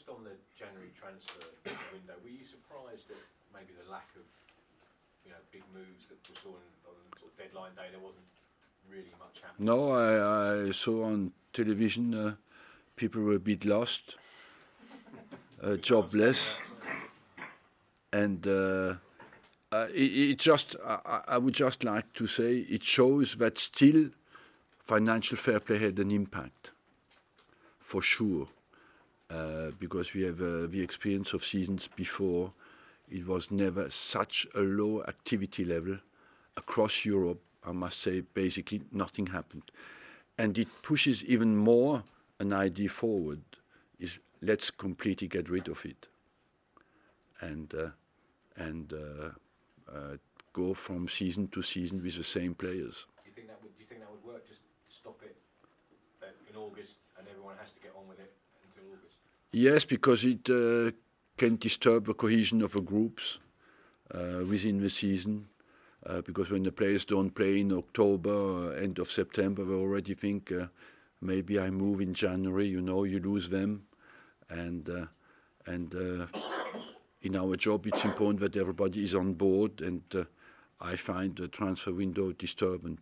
just on the January transfer window, were you surprised at maybe the lack of, big moves that we saw on sort of deadline day? There wasn't really much happening. No, I saw on television people were a bit lost, jobless, and I would just like to say it shows that still financial fair play had an impact, for sure, because we have the experience of seasons before. It was never such a low activity level across Europe. I must say, basically nothing happened. And it pushes even more an idea forward, is let's completely get rid of it. And go from season to season with the same players. Do you think that would work? Just stop it in August, and everyone has to get on with it until August. Yes, because it can disturb the cohesion of the groups within the season. Because when the players don't play in October, end of September, they already think maybe I move in January. You lose them, and in our job, it's important that everybody is on board, and I find the transfer window disturbing.